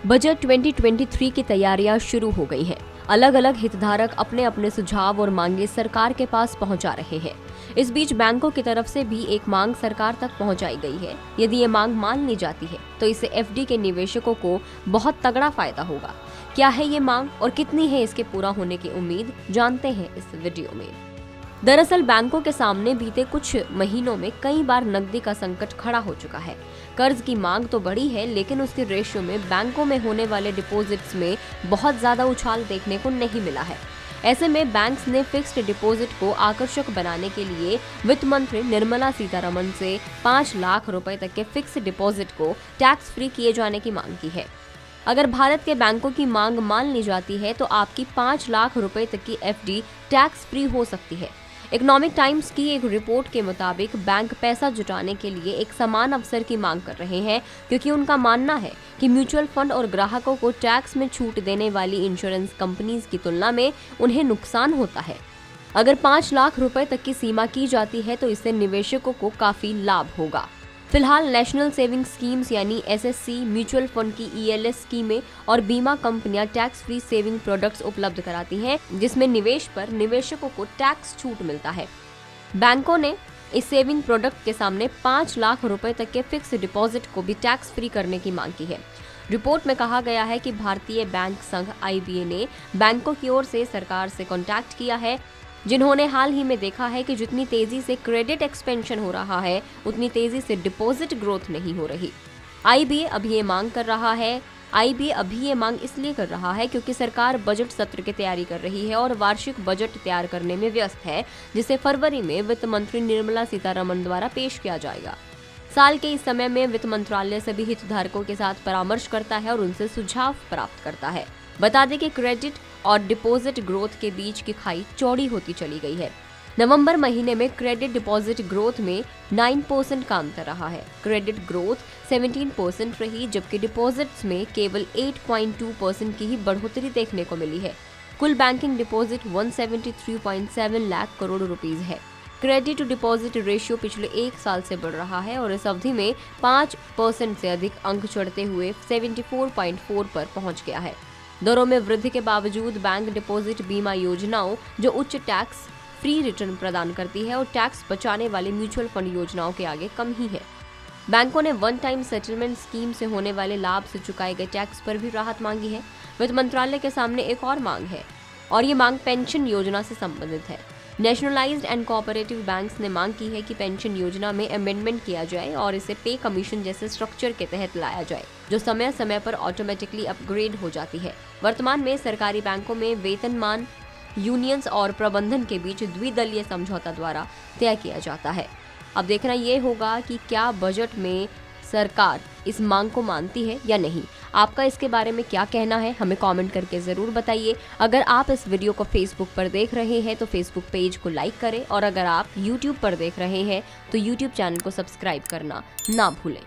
Budget 2023 की तैयारियां शुरू हो गई हैं। अलग अलग हितधारक अपने अपने सुझाव और मांगे सरकार के पास पहुंचा रहे हैं। इस बीच बैंकों की तरफ से भी एक मांग सरकार तक पहुंचाई गई है। यदि ये मांग मान ली जाती है तो इससे एफडी के निवेशकों को बहुत तगड़ा फायदा होगा। क्या है ये मांग और कितनी है इसके पूरा होने की उम्मीद, जानते हैं इस वीडियो में। दरअसल बैंकों के सामने बीते कुछ महीनों में कई बार नकदी का संकट खड़ा हो चुका है। कर्ज की मांग तो बढ़ी है, लेकिन उसके रेशियो में बैंकों में होने वाले डिपॉजिट्स में बहुत ज्यादा उछाल देखने को नहीं मिला है। ऐसे में बैंक्स ने फिक्स्ड डिपॉजिट को आकर्षक बनाने के लिए वित्त मंत्री निर्मला सीतारमण से 5 लाख रुपए तक के फिक्स्ड डिपॉजिट को टैक्स फ्री किए जाने की मांग की है। अगर भारत के बैंकों की मांग मान ली जाती है तो आपकी 5 लाख रुपए तक की एफडी टैक्स फ्री हो सकती है। इकोनॉमिक टाइम्स की एक रिपोर्ट के मुताबिक बैंक पैसा जुटाने के लिए एक समान अवसर की मांग कर रहे हैं, क्योंकि उनका मानना है कि म्यूचुअल फंड और ग्राहकों को टैक्स में छूट देने वाली इंश्योरेंस कंपनीज की तुलना में उन्हें नुकसान होता है। अगर 5 लाख रुपए तक की सीमा की जाती है तो इससे निवेशकों को काफी लाभ होगा। फिलहाल नेशनल सेविंग स्कीम्स यानी एसएससी, म्यूचुअल फंड की ईएलएस स्कीमें और बीमा कंपनियां टैक्स फ्री सेविंग प्रोडक्ट्स उपलब्ध कराती हैं, जिसमें निवेश पर निवेशकों को टैक्स छूट मिलता है। बैंकों ने इस सेविंग प्रोडक्ट के सामने 5 लाख रुपए तक के फिक्स डिपॉजिट को भी टैक्स फ्री करने की मांग की है। रिपोर्ट में कहा गया है कि भारतीय बैंक संघ आईबीए ने बैंकों की ओर से सरकार से कॉन्टैक्ट किया है, जिन्होंने हाल ही में देखा है कि जितनी तेजी से क्रेडिट एक्सपेंशन हो रहा है उतनी तेजी से डिपॉजिट ग्रोथ नहीं हो रही। आईबीए अभी ये मांग इसलिए कर रहा है क्योंकि सरकार बजट सत्र की तैयारी कर रही है और वार्षिक बजट तैयार करने में व्यस्त है, जिसे फरवरी में वित्त मंत्री निर्मला सीतारमण द्वारा पेश किया जाएगा। साल के इस समय में वित्त मंत्रालय सभी हितधारकों के साथ परामर्श करता है और उनसे सुझाव प्राप्त करता है। बता दें कि क्रेडिट और डिपॉजिट ग्रोथ के बीच की खाई चौड़ी होती चली गई है। नवंबर महीने में क्रेडिट डिपॉजिट ग्रोथ में 9% का अंतर रहा है। क्रेडिट ग्रोथ 17% रही, जबकि डिपॉजिट्स में केवल 8.2% की ही बढ़ोतरी देखने को मिली है। कुल banking deposit 173.7 lakh crore rupees है। क्रेडिट टू डिपॉजिट रेशियो पिछले 1 साल से बढ़ रहा है और इस अवधि में 5% से अधिक अंक चढ़ते हुए 74.4 पर पहुंच गया है। दरों में वृद्धि के बावजूद बैंक डिपॉजिट बीमा योजनाओं, जो उच्च टैक्स फ्री रिटर्न प्रदान करती है, और टैक्स बचाने वाली म्यूचुअल फंड योजनाओं के आगे कम ही है। बैंकों ने वन टाइम सेटलमेंट स्कीम से होने वाले लाभ से चुकाए गए टैक्स पर भी राहत मांगी है। वित्त मंत्रालय के सामने एक और मांग है और ये मांग पेंशन योजना से संबंधित है। नेशनलाइज्ड एंड कोऑपरेटिव बैंक्स ने मांग की है कि पेंशन योजना में अमेंडमेंट किया जाए और इसे पे कमीशन जैसे स्ट्रक्चर के तहत लाया जाए, जो समय समय पर ऑटोमेटिकली अपग्रेड हो जाती है। वर्तमान में सरकारी बैंकों में वेतनमान यूनियंस और प्रबंधन के बीच द्विदलीय समझौता द्वारा तय किया जाता है। अब देखना ये होगा कि क्या बजट में सरकार इस मांग को मानती है या नहीं। आपका इसके बारे में क्या कहना है, हमें कमेंट करके ज़रूर बताइए। अगर आप इस वीडियो को फेसबुक पर देख रहे हैं तो फेसबुक पेज को लाइक करें और अगर आप यूट्यूब पर देख रहे हैं तो यूट्यूब चैनल को सब्सक्राइब करना ना भूलें।